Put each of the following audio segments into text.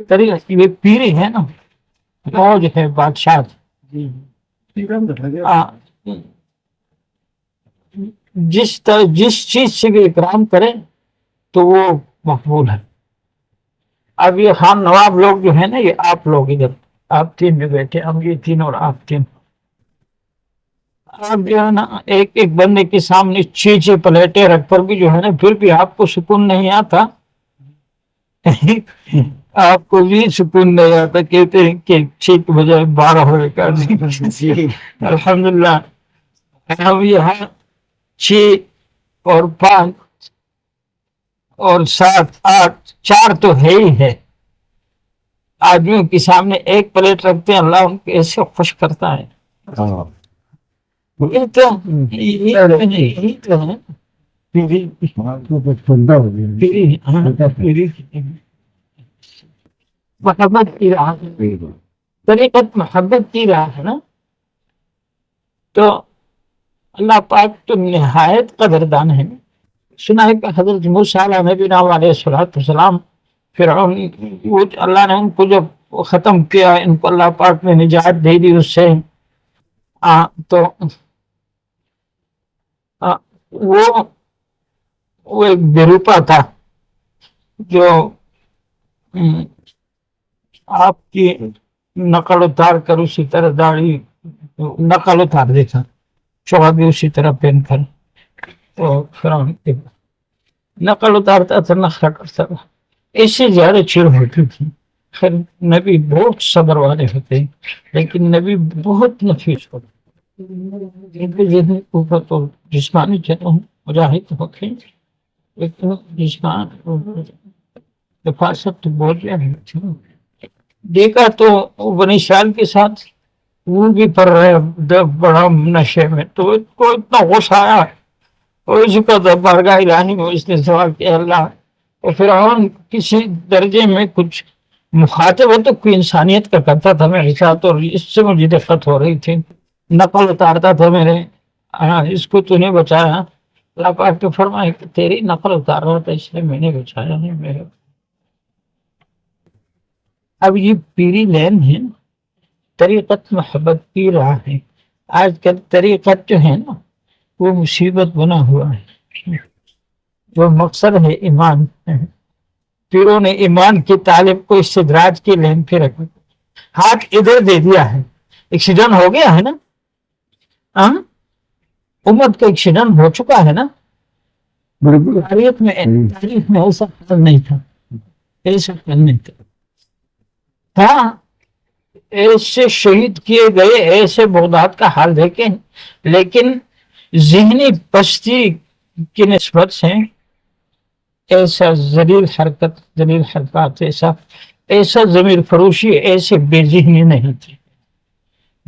طریقے یہ پیری ہے نا، موج ہے بادشاہ، جس چیز سے بھی اکرام کرے تو وہ مقبول ہے۔ اب یہ خان نواب لوگ جو ہے نا، یہ آپ لوگ ادھر آپ تین میں بیٹھے، ہم یہ تین اور آپ تین، آپ جو ہے نا ایک ایک بندے کے سامنے 6 پلیٹیں رکھ کر بھی جو ہے نا پھر بھی آپ کو سکون نہیں آتا، آپ کو بھی سکون نہیں آتا، کہتے ہیں کہ 6 کے بجائے 12 ہوئے گا۔ الحمدللہ ہم یہاں 6 اور 5 اور 7 8 4 تو ہے ہی ہے، آدمیوں کے سامنے ایک پلیٹ رکھتے ہیں، اللہ ان کو ایسے خوش کرتا ہے۔ یہ تو ہے محبت کی راہ، طریقت محبت کی راہ ہے نا، تو اللہ پاک تو نہایت قدردان ہے۔ سنا ہے کہ حضرت موسیٰ علیہ نبینا علیہ السلام، فرعون وہ اللہ نے ان کو جب ختم کیا، ان کو اللہ پاک نے نجات دے دی اس سے، تو وہ ایک بیروپا تھا جو آپ کی نقل اتار کر اسی طرح داڑھی نقل اتار دیتا، چوہا بھی اسی طرح پہن کر، تو فرعون نقل اتارتا تھا، نقل کرتا تھا، اس سے زیادہ چڑ ہوتی تھی۔ خیر نبی بہت صبر والے ہوتے ہیں، لیکن نبی بہت نفیس ہوتے ان کے ذہن اوپر تو جسمانی مجاہد ہوتے ہیں، لیکن جسمانی حفاظت تو بہت زیادہ۔ دیکھا تو بنی اسرائیل کے ساتھ وہ بھی پڑھ رہے بڑا نشے میں، تو اس کو اتنا غصہ آیا، اور اس کو بارگاہ الہی میں اس نے سوال کیا، اللہ فرعون کسی درجے میں کچھ مخاطب تو کوئی انسانیت کا کرتا تھا میرے ساتھ، اور اس سے مجھے دقت ہو رہی تھی، نقل اتارتا تھا میرے، اس کو تو نے بچایا۔ اللہ پاک تو فرمائے کہ تیری نقل اتار رہا تھا اس لیے میں نے بچایا نہیں میرے۔ اب یہ پیری لین ہے، طریقت محبت کی راہ ہے۔ آج کل طریقت جو ہے نا وہ مصیبت بنا ہوا ہے، جو مقصد ہے ایمان، پیروں نے ایمان کے طالب کو استدراج کی لین پہ رکھا، ہاتھ ادھر دے دیا ہے، ایکسیڈنٹ ہو گیا ہے نا، امت کا ایکسیڈنٹ ہو چکا ہے نا، تاریخ میں ایسا حال نہیں تھا، ایسا حال نہیں تھا، ہاں ایسے شہید کیے گئے، ایسے بغداد کا حال دیکھیں، لیکن ذہنی پستی کی نسبت سے ایسا ذلیل حرکات، ایسا ضمیر فروشی، ایسے بے ذہنی نہیں تھی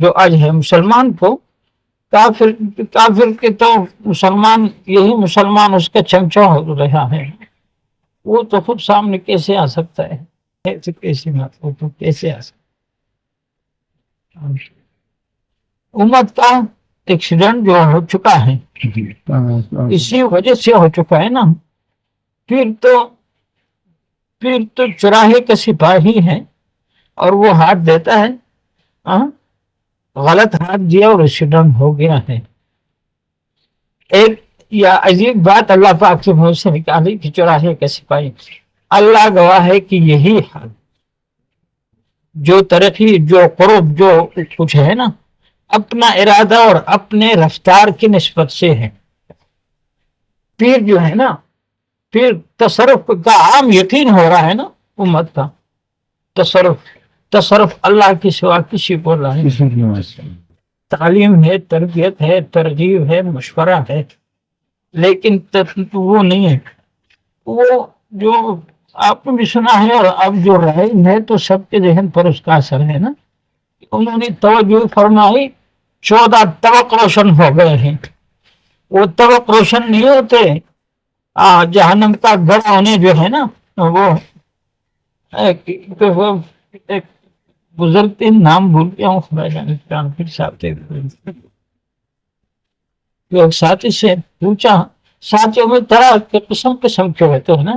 جو آج ہے۔ مسلمان کو کافر کے تو مسلمان، یہی مسلمان اس کا چمچہ ہو رہا ہے، وہ تو خود سامنے کیسے آ سکتا ہے، کیسے آ سکتا؟ امت کا ایکسیڈنٹ جو ہو چکا ہے اسی وجہ سے ہو چکا ہے نا، پھر تو چوراہے کا سپاہی ہے اور وہ ہاتھ دیتا ہے، غلط ہاتھ دیا اور ایکسیڈنٹ ہو گیا ہے۔ ایک یا عجیب بات اللہ پاک کے منہ سے نکالی کہ چوراہے کا سپاہی، اللہ گواہ ہے کہ یہی حال، جو ترقی، جو قرب، جو کچھ ہے نا، اپنا ارادہ اور اپنے رفتار کی نسبت سے ہے۔ پھر جو ہے نا، پھر تصرف کا عام یقین ہو رہا ہے نا، امت کا تصرف اللہ کی سوا کسی کو نہیں، تعلیم ہے، تربیت ہے، ترغیب ہے، مشورہ ہے، لیکن وہ نہیں ہے، وہ جو آپ نے بھی سنا ہے، اور اب جو رہے ہے تو سب کے ذہن پر اس کا اثر ہے نا، انہوں نے توجہ فرمائی، 14 طبق روشن ہو گئے ہیں، وہ طبق روشن نہیں ہوتے، جہنم کا گڑھ انہیں جو ہے نا، وہ ایک بزرگ نام بھول گیا ہوں، پھر ساتھی سے پوچھا، ساتھیوں میں طرح کے قسم کے ہوتے ہیں نا،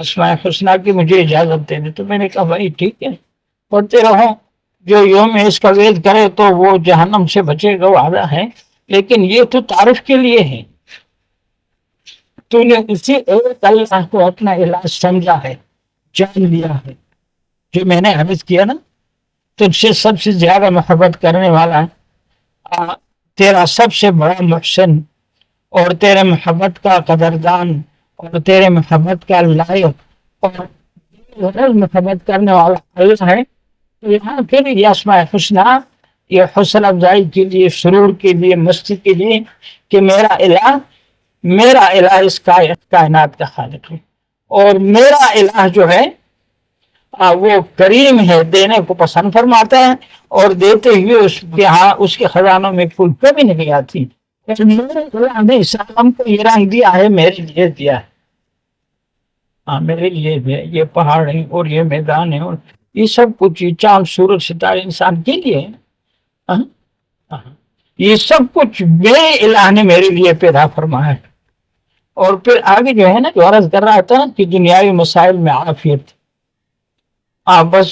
اسماء حسنہ کی مجھے اجازت دے دے. تو میں نے کہا بھائی ٹھیک ہے پڑھتے رہو، جو یوم اس کا وید کرے تو وہ جہنم سے بچے گا، وعدہ ہے. لیکن یہ تو تعارف کے لیے ہے، تو نے اسی ایک اللہ کو اپنا الہ سمجھا ہے، جان لیا ہے. جو میں نے عرض کیا نا، تجھ سے سب سے زیادہ محبت کرنے والا تیرا سب سے بڑا محسن، اور تیرے محبت کا قدردان، اور تیرے محبت کا لائق، اور محبت کرنے والا اللہ ہے. تو یہاں پھر یہ اسماء حسنہ یہ حوصلہ افزائی کے لیے، سرور کے لیے، مستی کے لیے کہ میرا الہ اس کائنات کا خالق ہے، اور میرا الہ جو ہے وہ کریم ہے، دینے کو پسند فرماتا ہے، اور دیتے ہوئے اس کے ہاں اس کے خزانوں میں کوئی کمی نہیں آتی. میرے الہ نے اس عالم کو یہ رنگ دیا ہے، میرے لیے دیا ہے. میرے لیے بھی ہے. یہ پہاڑ ہے اور یہ میدان ہے اور یہ سب کچھ، یہ چاند سورج ستارے انسان کے لیے ہے. یہ سب کچھ میرے الہ نے میرے لیے پیدا فرمایا ہے. اور پھر آگے جو ہے نا، جو عرض کر رہا تھا کہ دنیاوی مسائل میں عافیت، بس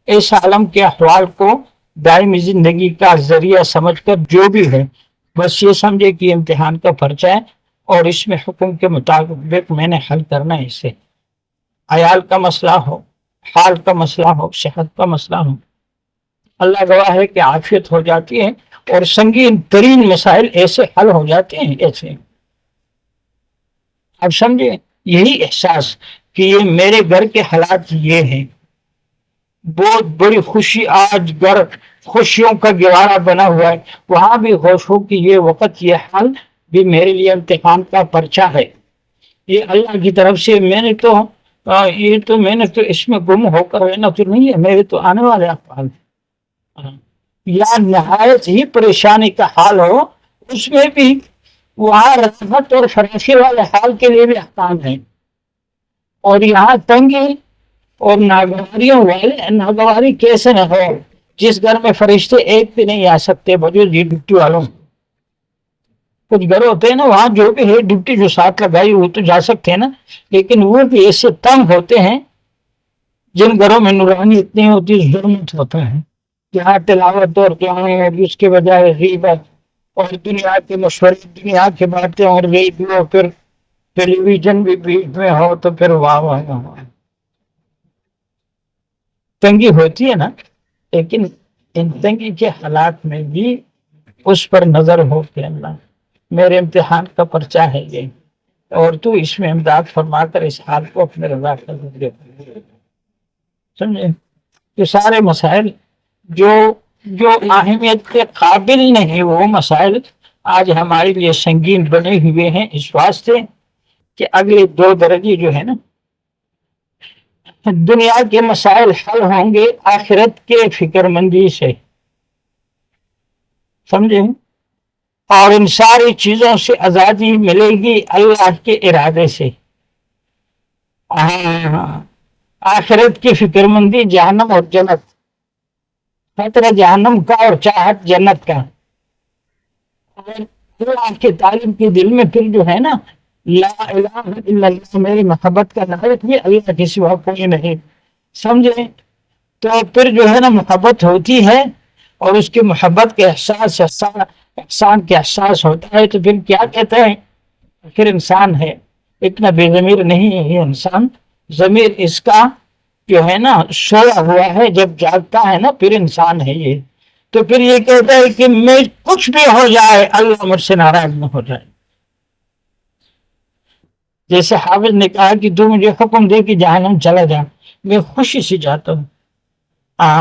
اس عالم کے احوال کو دائمی زندگی کا ذریعہ سمجھ کر جو بھی ہے بس یہ سمجھے کہ امتحان کا پرچہ ہے، اور اس میں حکم کے مطابق میں نے حل کرنا ہے. اسے عیال کا مسئلہ ہو، حال کا مسئلہ ہو، صحت کا مسئلہ ہو، اللہ گواہ ہے کہ عافیت ہو جاتی ہے، اور سنگین ترین مسائل ایسے حل ہو جاتے ہیں. ایسے اب سمجھے یہی احساس کہ یہ میرے گھر کے حالات یہ ہیں، بہت بڑی خوشی، آج گھر خوشیوں کا گوارا بنا ہوا ہے، وہاں بھی خوش ہو کہ یہ وقت، یہ حال بھی میرے لیے امتحان کا پرچہ ہے. یہ اللہ کی طرف سے میں نے تو اس میں گم ہو کر رہنا تو نہیں ہے، میرے تو آنے والے افعال یا نہایت ہی پریشانی کا حال ہو، اس میں بھی وہاں رحمت اور فراخی والے حال کے لیے بھی احکام ہیں. اور یہاں تنگی اور ناگواری کیسے نہ ہو، جس گھر میں فرشتے ایک بھی نہیں آ سکتے بجو جی ڈپٹی والوں. کچھ گھر ہوتے ہیں نا، وہاں جو بھی ہے ڈپٹی جو ساتھ لگائی وہ تو جا سکتے ہیں نا، لیکن وہ بھی ایسے تنگ ہوتے ہیں جن گھروں میں نورانی اتنی ہوتی، ظلمت ہوتا ہے، جہاں تلاوت اور دعائیں اور اس کے بجائے غیبت اور دنیا کے مشورے، دنیا کی باتیں، اور ریڈیو، پھر ٹیلی ویژن بھی بیچ میں ہو تو پھر واہ واہ واہ تنگی ہوتی ہے نا. لیکن ان تنگی کے حالات میں بھی اس پر نظر ہو کہ اللہ میرے امتحان کا پرچہ ہے یہ، اور تو اس میں امداد فرما کر اس حال کو اپنے رضا کر دے. سمجھے یہ سارے مسائل جو اہمیت کے قابل نہیں، وہ مسائل آج ہمارے لیے سنگین بنے ہوئے ہیں، اس واسطے کہ اگلے 2 درجے جو ہے نا، دنیا کے مسائل حل ہوں گے آخرت کے فکر مندی سے. سمجھے؟ اور ان ساری چیزوں سے آزادی ملے گی اللہ کے ارادے سے. آخرت کی فکر مندی، جہنم اور جنت، خطرہ جہنم کا اور چاہت جنت کا. اور اللہ کی تعلیم کے دل میں پھر جو ہے نا، لا الہ الا اللہ، میری محبت کا لائق بھی اللہ کے سوا کوئی نہیں. سمجھے؟ تو پھر جو ہے نا محبت ہوتی ہے، اور اس کی محبت کے احسان کے احساس ہوتا ہے، تو پھر کیا کہتا ہے؟ پھر انسان ہے، اتنا بے ضمیر نہیں ہے یہ انسان. ضمیر اس کا جو ہے نا سویا ہوا ہے، جب جاگتا ہے نا پھر انسان ہے یہ. تو پھر یہ کہتا ہے کہ میں کچھ بھی ہو جائے اللہ مجھ سے ناراض نہ ہو جائے. جیسے حافظ نے کہا کہ تو مجھے حکم دے کہ جہنم چلا جا، میں خوشی سے جاتا ہوں.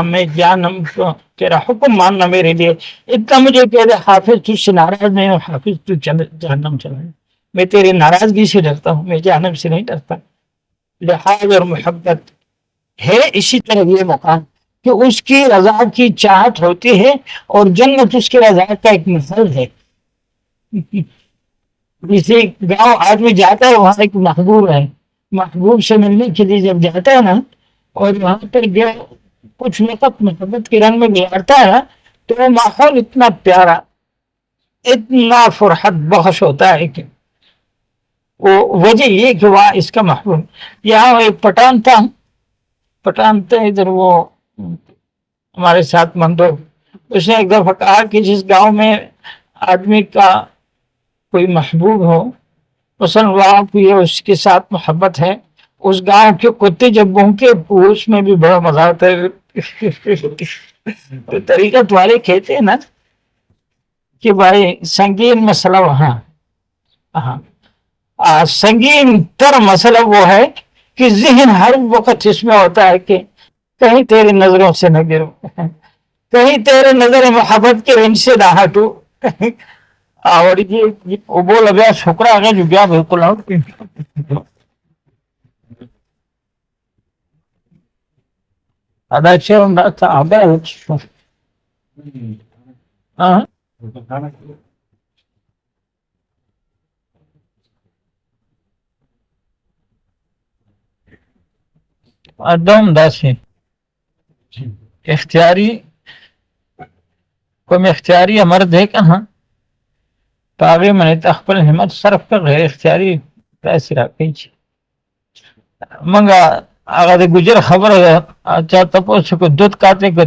میں جہنم کو تیرا حکم ماننا میرے لیے اتنا. مجھے کہہ دے حافظ تجھ سے ناراض نہیں ہو، حافظ تو جہنم چلا جا، میں تیری ناراضگی سے ڈرتا ہوں، میں جہنم سے نہیں ڈرتا. لحاظ اور محبت ہے اسی طرح یہ مقام کہ اس کی رضا کی چاہت ہوتی ہے، اور جنت اس کی رضا کا ایک مثل ہے. کسی گاؤں آدمی جاتا ہے، وہاں ایک محبوب ہے، محبوب سے ملنے کے لیے جب جاتا ہے نا، اور وہاں پر جو کچھ وقت محبت کے رنگ میں گزارتا ہے، تو وہ ماحول اتنا پیارا، اتنا فرحت بخش ہوتا ہے کہ وہ وجہ یہ کہ وہاں اس کا محبوب. یہاں ایک پٹھان تھا، پٹھان تھا ادھر، وہ ہمارے ساتھ مندو، اس نے ایک دفعہ کہا کہ جس گاؤں میں آدمی کا کوئی محبوب ہو، مثلا وہاں کوئی اس کے ساتھ محبت ہے، اس گاؤں کے کتے جب بھونکے اس میں بھی بڑا مزہ آتا ہے. تو طریقت والے کہتے ہیں نا کہ بھائی سنگین مسئلہ وہاں، ہاں سنگین تر مسئلہ وہ ہے کہ ذہن ہر وقت اس میں ہوتا ہے کہ کہیں تیری نظروں سے نہ گرو، کہیں تیرے نظر محبت کے رنج سے نہ ہٹو. اور یہ وہ لگا چھوکرا آ گیا جو گیا بالکل آؤٹ. اچھا ہاں ادم داسی اختیاری کوم اختیاری مرد ہے کہاں پاگے من تخبل همت صرف کا غیر اختیاری پیسے راکئی چی منگا آگا دے گجر خبر اچھا تپو سکو دودھ کاتے کو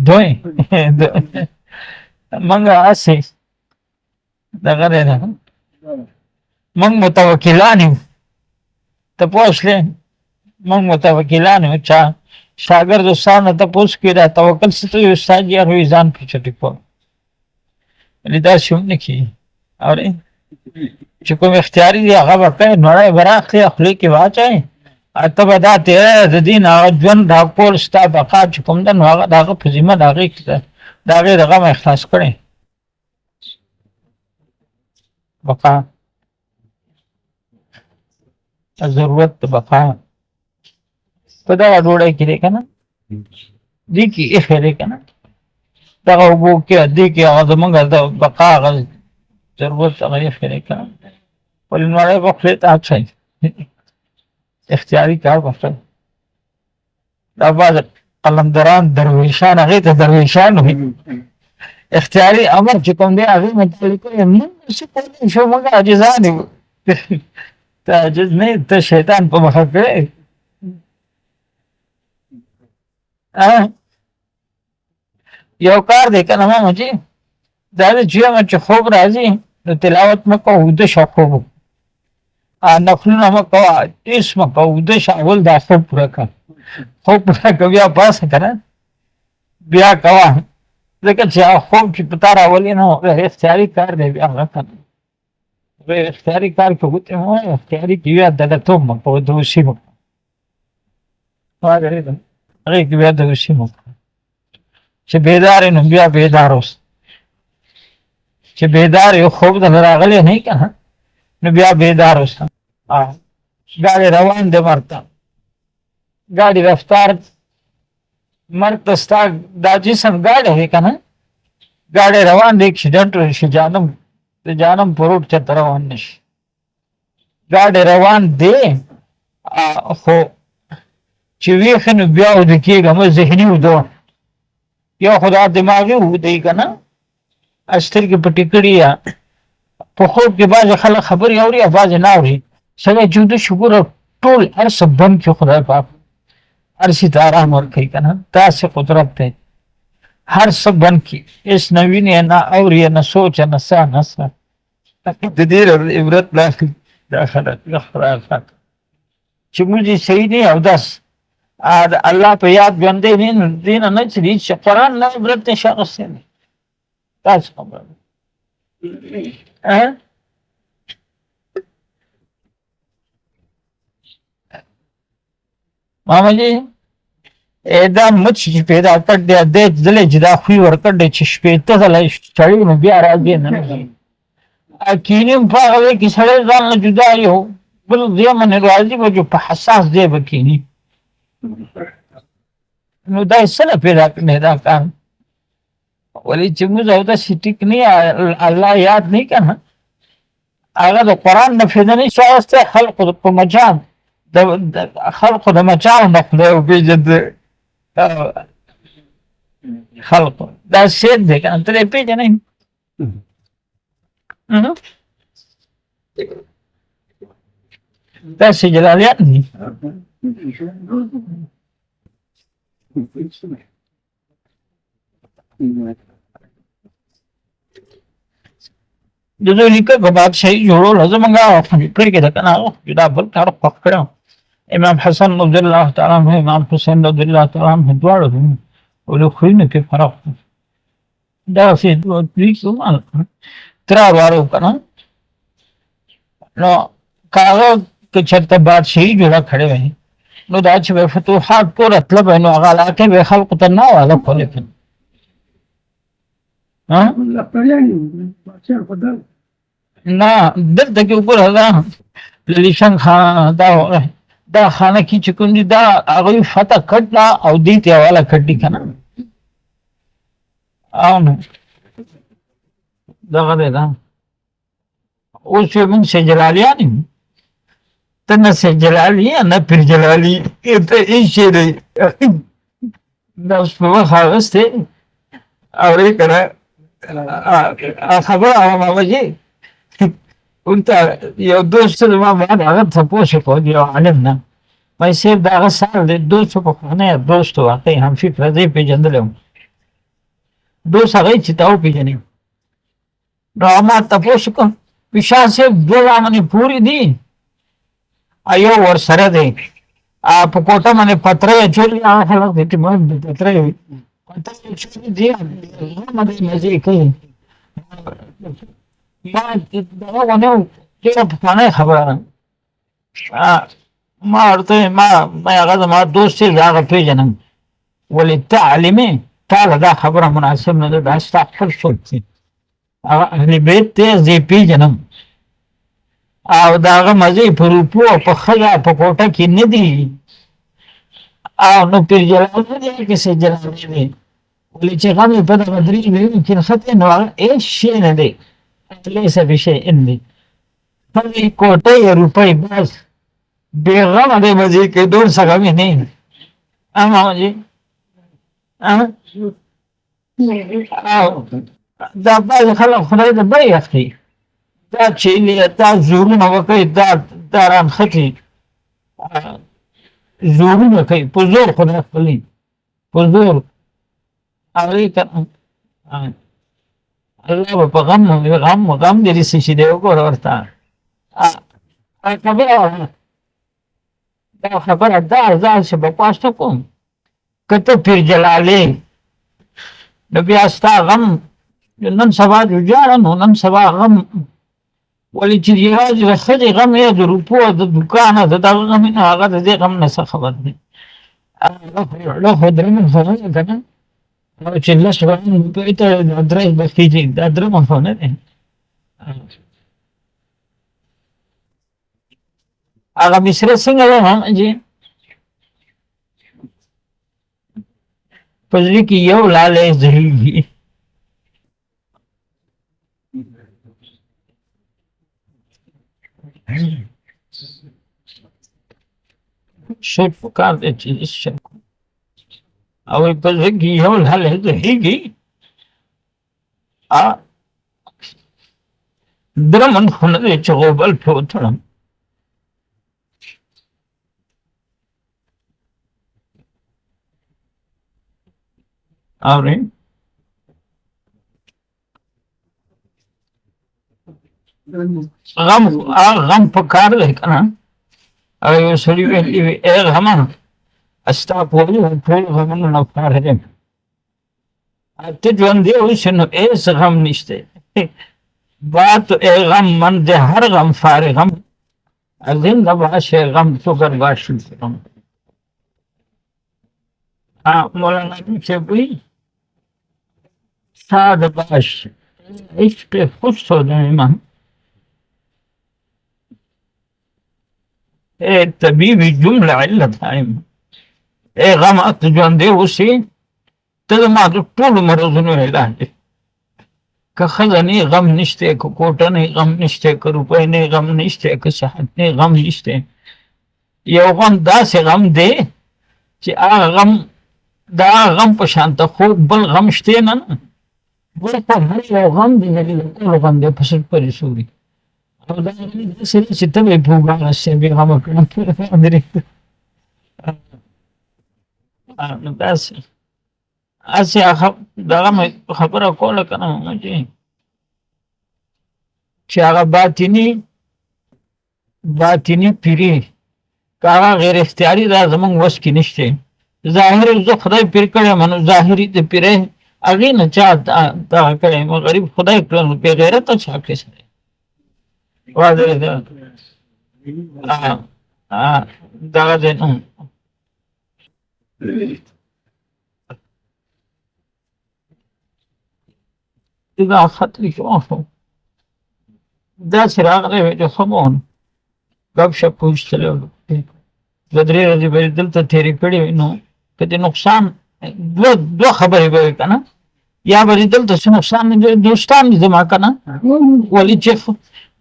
دھوئیں منگا آسے دغه دی نه موږ متوکلان یو تپوس لې موږ متوکلان یو چا شاګرد استاد نه تپوس کړي دا توکل څه ته استاد یې روي ځان پېچټي په لیدا شوم نه کی اور چې کوم اختیاري دی هغه به کوي نوړی به راخلي خولې کې واچوي ته به دا تیری د دین هغه ژوند دا کول ستا بقا چې کوم ده نو هغه د هغه په ذمه د هغې د غم اخلاص کړی بقا ضرورت بقا په دغه ډوډۍ کې دی که نه دې کې ایښی دی که نه دغه اوبو کې دې کې هغه زمونږ د بقا هغه ضرورت هغه ایښی دی که نه ولې نوړی به خولې ته اچوي اختیاري کار به کوي دا بعض قلندران درویشان هغې ته درویشان وي اختیاري امر چې کوم دی هغې متعلق کوي موږ څه کولی شو موږ عاجزان یو ته عاجز نه یې ته شیطان په مخه کړی یو کار دی که نه ماما جي دا دی چې چې خوب راځي نو تلاوت مه کوه اوده شه خوب نفلونه مه کوه هېڅ مه کوه اوده شه اول دا خوب پوره کړه خوب پوره کړه بیا پاسه که نه بیا کوه ځکه چې هغه خوب چې په تا راولي نو غیر اختیاري کار دی بیا هغه که نه غیر اختیاري کار کې ګوتې مه وایه اختیاري کې بیا دلتوب مه کوه دوسي مه کوه هغې کې بیا دوسي مه کوه چې بیدار یې نو بیا بیدار اوسه چې بیدار یې خوب ته راغلی نه که نه نو بیا بیدار اوسه ګاډی روان دی مرګ ته ګاډي رفتار مرګ ته ستا دا جسم ګاډی دی که نه ګاډی روان دی اکسیډنټ راشي د جانم په روډ چېرته روان نه شي ګاډی روان دی خو چې ویښ نو بیا اوده کېږه مه ذهني اوده یو خو دا دماغي اوده که نه سترګې پټې کړي یا په خوب کې بعضې خلک خبرې اوري او بعضې نه اوري سړی چې اوده شي ګوره ټول هر څه بند کړي خدای پاک هر شي ته ارام ورکوي که نه داسې قدرت دی هر څه بند کړي هېڅ نه ویني نه اوري نه سوچ نه څه نه څه د دې عبرت لا اخلي دا خلک خرافات چې موږ یې صحیح نه اودس د الله په یاد ژوندی نه نو دې نه نه چلېږي چې قرآن نه عبرت نشي اخیستی دی داسې خبره ده ماما جي دا مچ چې پیدا کړ دی دې ځلې چې دا خوی ورکړ دی چې شپېته ځله سړی نو بیا راځي نه کینې هم په هغه کې سړی ځان نه جدا یو بل ځای باندې راځي به جو په حساس ځای به کښېني نو دا یې څه نه پیدا کړی دا کار ولې چې موږ اوداسې ټیک نه الله یاد نه که نه هغه د قرآن نه فایده نه شي اخیستی خلقو په مجال خلقو د مجال نه خدای وپېژنده خلقو دا سید دی که نه ته دې پېژنئ داسې جلالیان دي. د دوی نیکه که بادشاهي جوړوله زمونږ پرېږده که نه چې دا بل کار خوښ کړی امام حسن رضی الله تعالی عنه امام حسین رضی الله تعالی عنه دواړه ولې خویونو کې فرق و. داسې دوی ترار واره که نه نو که هغه که چېرته بادشاهي جوړه کړې وی نو دا چې به فتوحات ټوله تله به نو هغه علاقې به خلکو ته نه واله کولی که نه دلته کې وګوره دا لیشن خانه دا خانه کې چې کوم دي دا هغوی فتح کټ ده او دې ته حواله کټ دي که نه او نو دغه دی دا اوس چې موږ سجلالیان یو ته نه سجلالي نه پیر جلالي ته هېڅ شی دی دا اوس په مخ اغوستی اورې که نه خبره ومه وجې ورته یو دوست زما بعد هغه تپوس وکړ یو عالم نه وایي صاحب د هغه سال دی دوست پخوانی دوست و واقعي همفکره زه یې پېژندلی وم دوست هغه یې چې تا وپېژنې نو هغه ما تپوس وکړ وایي شاه صاحب دوه زامنې پورې دي یو ورسره دی په کوټه باندې پتری اچولي هغه خلک دی چې پتری وي پتری اچولي دي غمه دی مزې کوي ما دغه ونه ډېره پخوانی خبره ده ما ورته ما هغه زما دوست دی زه هغه پېژنم ولې ته عالم یې تا له دا خبره مناسب نه ده دا ستا خپل څوک دی هغه اهل بیت دی زه یې پېژنم او د هغه مزې په روپو او په ښځه په کوټه کې نه دي او نو پیر جلال نه دی که سید جلال دی ولې چې غم یې په دغه درې ویلو کې نښتی نو هغه هېڅ شی نه دی لیس بشیء دی ښځې کوټۍ روپۍ بس بې غمه دی مزې کوي نور څه غم یې نه وي ماماجي او دا بعضې خلک خدای د بی اخلي دا چیلې دا زورونه وکوي دا رانښتي زورونه کوي په زور خدای خپلوي په زور هغې که الله به په غم دې څه شي دی وګوره ورته دا خبره دا ځان چې به پاسته کوم که ته پیر جلالې نو بیا ستا غم نن سبا جوجاره نو نن سبا غم ولې چې یوازې د ښځې غم یا د روپو د دوکانه د دغه غم نه هغه د دې غم نه څه خبر دی له خو درېیمه خبره که نه او چې لس روپۍ ته درې به خېږي دا درېیمه خو نه دی هغه مصره څنګه ده ماماجي په زړه کې یو لالی ځلېږي شرک پکار دی چې هېڅ شرک او په زړه کې یو لالی ځلېږي درمن خو نه دی چې غوبل پرې وتړم اورې غم پکار دی که نه او یو سړي ویلي وي ای غمه ستا په ټول غمونو نه فارغ یم ته ژوندی اوسې نو هېڅ غم نشته بات ای غم من د هر غم فارغم زنده باشه غم تو گر باشی غم مولانا صاحب وایي ساده باش عشق خوش سودای من ای طبیب جمله علت هایم ای غم ته ژوندی اوسې ته زما د ټولو مرضونو علاج دی که ښځه نه غم نشته که کوټه نه غم نشته که روپۍ نه غم نشته که صحت نه غم نشته یو غم داسې غم دی چې هغه غم د هغه غم په شانته خوږ بل غم شته نه بل خو هر یو غم دی نه د ټولو غم دی په سر پورې سوري او دا سره چې ته به پوګا شې به هم کړم درې نو داسې اسې دغه مې خبره کوله که نه چې هغه باطني پیري که هغه غیر اختیاري دا زمونږ وس کې نشته ظاهر زه خدای پیر کړی یم نو ظاهري د پیرۍ هغې نه چا دغه کړی یم غریب خدای کړی نو بې غیرته چا کړی سړی دغه دی نو دا خط لیکم شو داسې راغلی وی چې ښه به ونه ګپ شپ وویستلی دوه درې ورځې به یې دلته تېرې کړې وي نو که د نقصان دوه خبرې به وي که نه یا به دې دلته څه نقصان دوستان دي زما که نه ولې چې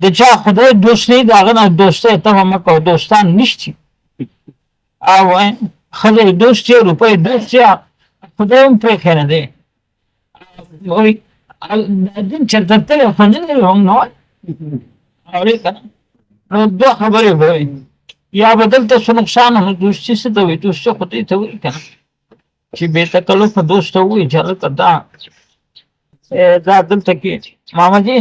د چا خدای دوست نه وي د هغه نه دوستۍ تمه مه کوه دوستان نشتي او ښځه یې دوست یې روپۍ دوست یې خدای هم پرېښی نه دی وایي دین چېرته تللی خو نه لري هم نه وایي اورې که نه نو دوه خبرې به وي یا به دلته څه نقصان نو دوستي څه ته وایي دوستي خو دې ته وایي که نه چې بې تکلفه دوست ته ووایي چې هلکه دا دلته کې مامدي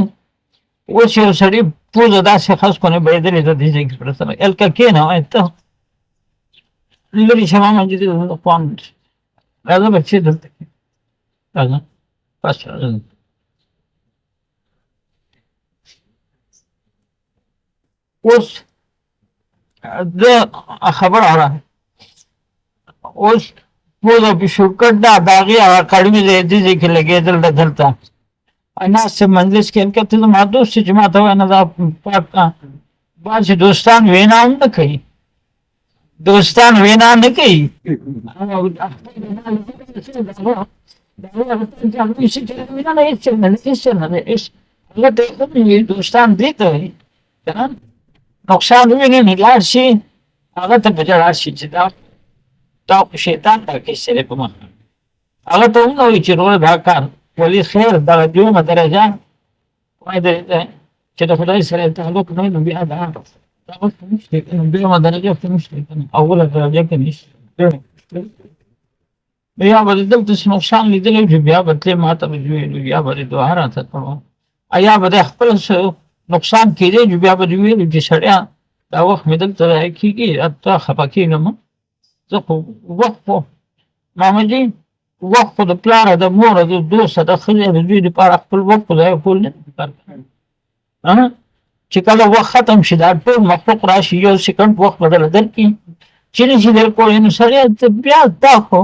اوس یو سړي پوزه داسې خس کونې بهېدلې ده دې ځای کې پرته هلکه کښېنه وایي ته لرې شه مامدي دې خوان راځه بچې دلته کې راځه بس راځه اوس د خبره ده اوس پوزه پیشوکټ ده د هغې هغه کړمې دی دې ځای کې لګېدل ده دلته ناست مجلس کې هلکه ته زما دوست چې ما ته وایه نه دا پاک بعضې دوستان وینا هم نه کوي دوستان وینا نه کوي دوستان دې ته وایي که نه نقصان وویني نو لاړ شي هغه ته په ژړا شي چې دا خو شیطان راکېستلی په مخ هغه ته ونه وایي چې وروره دا کار ولې خیر دغه دویمه درجه وایي چې د خدای سره تعلق نه وي نو بیا دا خو نشته که نه دویمه درجه خو نشته که نه اوله درجه کې نشته بیا به دې دلته څه نقصان لیدلی چې بیا به تلې ما ته به ویلو بیا به دې دعا راته کوه یا به دې خپل څه نقصان کېدی چې بیا به دې ویلو چې سړیا دا وخت مې دلته ضایع کېږي ته خفه کېږم زه خو وخت خو مامدي وخت خو د پلاره د موره د دوسته د ښځې د دوی دپاره خپل وخت خو ضایع کول نه دي پکار چې کله وخت ختم شي دا ټول مخلوق راشي یو سکنډ وخت به درله درکړي چې نه شي درکولی نو سړی ته بیا دا خو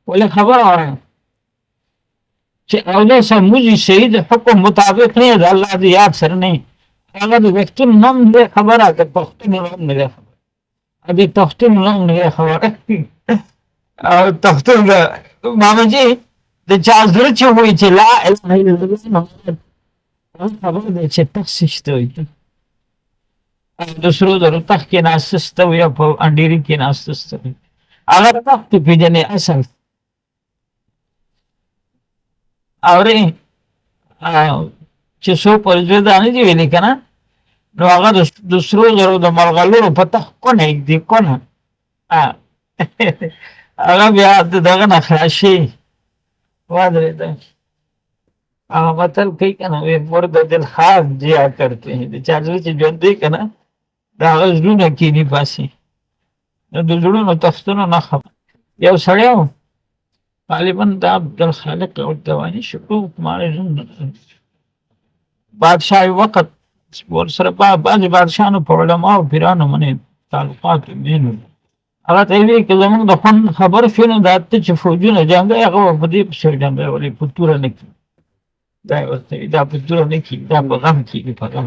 ولې خبره وایم چې اولیس موزي صحیح د حکم مطابق نه د الله د یاد سره نه هغه د وختونو نه هم دی خبره د پښتونو نه هم نه دی خبره د پښتونو نه هم نه دی خبره او پښتون د مامجي د چا زړه چې وایي چې لا اله الا الله خبره دی چې تخت شته وایي د سرو زرو تخت کې ناسته سته وي او په انډېري کې ناسته سته وي هغه تخت پېژنې اصل اورې چې څو پر زړه دا نه دي ویلي که نه نو هغه د سرو زرو د ملغلرو په تخت کونه ږدي کونه هغه بیا د دغه نه خلاص شي ودرېده هغه متل کوي که نه وی مرد دل خواب جیا کرتے ہیں د چا زړه چې ژوند دی که نه د هغه زړونه کیني باسي نو د زړونو تختونو نه خبر یو سړی و غالبا د عبدالخالق الدواني شکوه ماړی بادشاه وقت ورسره بعضې بادشاهانو په علماو پیرانو منې تعلقاتو مینو هغه ته یې ویل که زمونږ د خوند خبر شوي نو دا ته چې فوجونه جنګوي هغه به په دې پسې جنګوي ولې په توره نه کېږي دا یې ورته وي دا په توره نه کېږي دا په غم کېږي په غم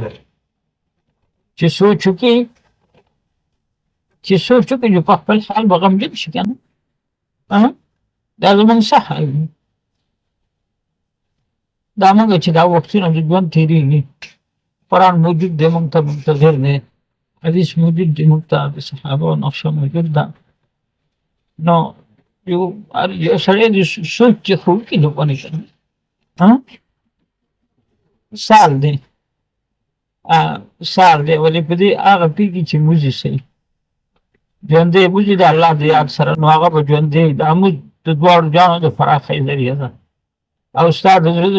چې سوچ وکړي چې په خپل حال به غمجن شي که نه دا زمونږ څه حال وي دا موږ چې دا وختونه د ژوند تېرېږي قرآن موجود دی موږ ته منتظر دی حدیث موجود دی موږ ته د صحابو نقشه موجود ده نو یو سړی د سوچ چې خو وکړي د پنې که نه سال دی سار دی ولې په دې هغه پیږي چې موزي سي ژوندی موزي د الله د یاد سره نو هغه به ژوندی د عمود د دواړو جانو د فراخۍ ذریعه ده او ستا د زړه د